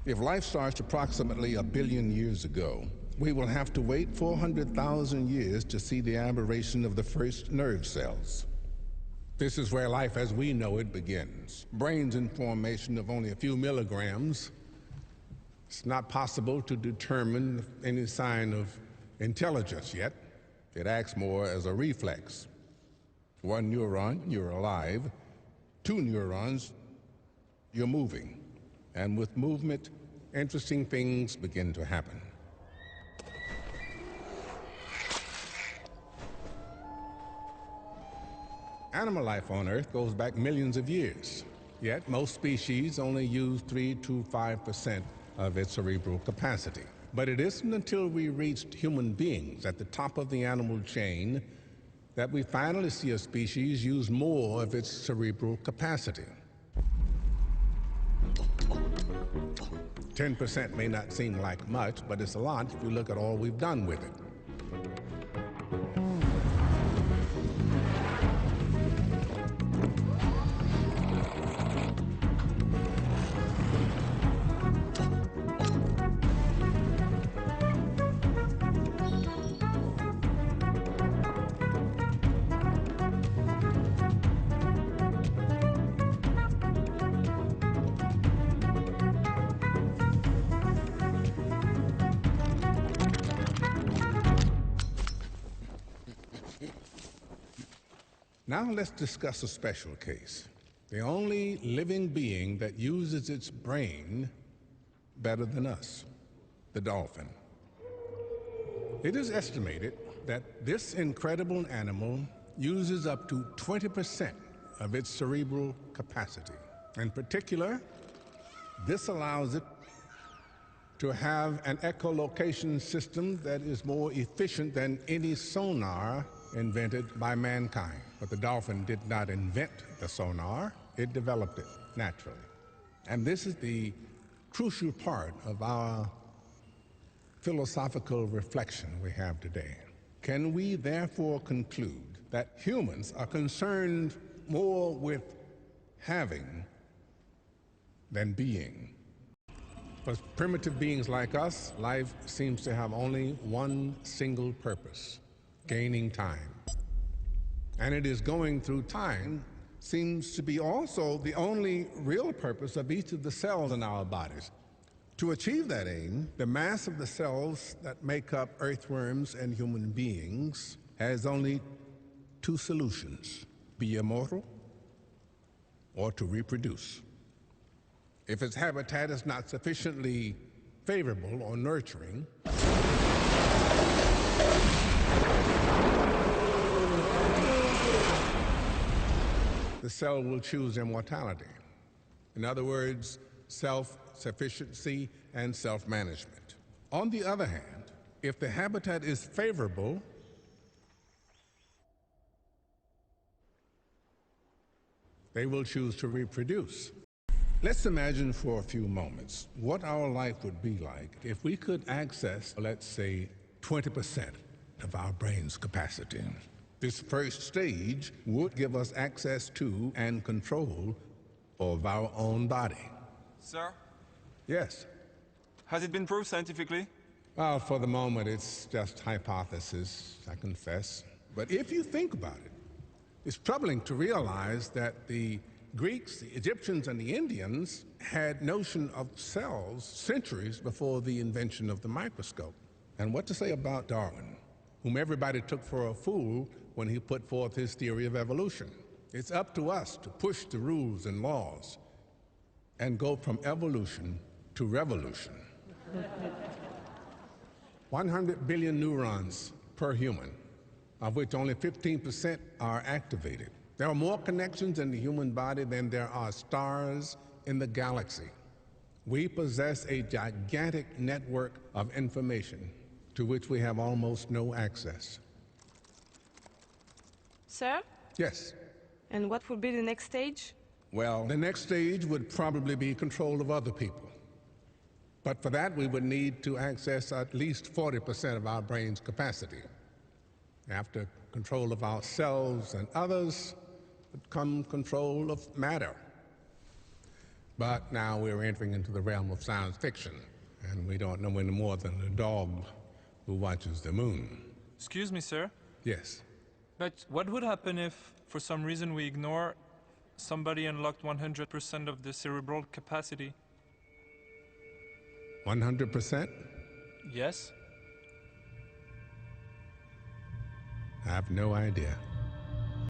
If life starts approximately 1 billion years ago, we will have to wait 400,000 years to see the aberration of the first nerve cells. This is where life as we know it begins. Brains in formation of only a few milligrams. It's not possible to determine any sign of intelligence yet. It acts more as a reflex. 1 neuron, you're alive. 2 neurons, you're moving. And with movement, interesting things begin to happen. Animal life on Earth goes back millions of years, yet most species only use 3 to 5% of its cerebral capacity. But it isn't until we reached human beings at the top of the animal chain that we finally see a species use more of its cerebral capacity. 10% may not seem like much, but it's a lot if you look at all we've done with it. Now let's discuss a special case. The only living being that uses its brain better than us, the dolphin. It is estimated that this incredible animal uses up to 20% of its cerebral capacity. In particular, this allows it to have an echolocation system that is more efficient than any sonar invented by mankind. But the dolphin did not invent the sonar, it developed it naturally. And this is the crucial part of our philosophical reflection we have today. Can we therefore conclude that humans are concerned more with having than being? For primitive beings like us, life seems to have only one single purpose: gaining time. And it is going through time seems to be also the only real purpose of each of the cells in our bodies. To achieve that aim, the mass of the cells that make up earthworms and human beings has only 2 solutions: be immortal or to reproduce. If its habitat is not sufficiently favorable or nurturing, the cell will choose immortality. In other words, self-sufficiency and self-management. On the other hand, if the habitat is favorable, they will choose to reproduce. Let's imagine for a few moments what our life would be like if we could access, let's say, 20% of our brain's capacity. This first stage would give us access to and control of our own body. Sir? Yes? Has it been proved scientifically? Well, for the moment, it's just hypothesis, I confess. But if you think about it, it's troubling to realize that the Greeks, the Egyptians, and the Indians had notion of cells centuries before the invention of the microscope. And what to say about Darwin, whom everybody took for a fool when he put forth his theory of evolution? It's up to us to push the rules and laws and go from evolution to revolution. 100 billion neurons per human, of which only 15% are activated. There are more connections in the human body than there are stars in the galaxy. We possess a gigantic network of information to which we have almost no access. Sir? Yes? And what would be the next stage? Well, the next stage would probably be control of other people. But for that, we would need to access at least 40% of our brain's capacity. After control of our cells and others would come control of matter. But now we're entering into the realm of science fiction, and we don't know any more than a dog who watches the moon. Excuse me, sir. Yes. But what would happen if, for some reason, we ignore somebody unlocked 100% of the cerebral capacity? 100%? Yes? I have no idea.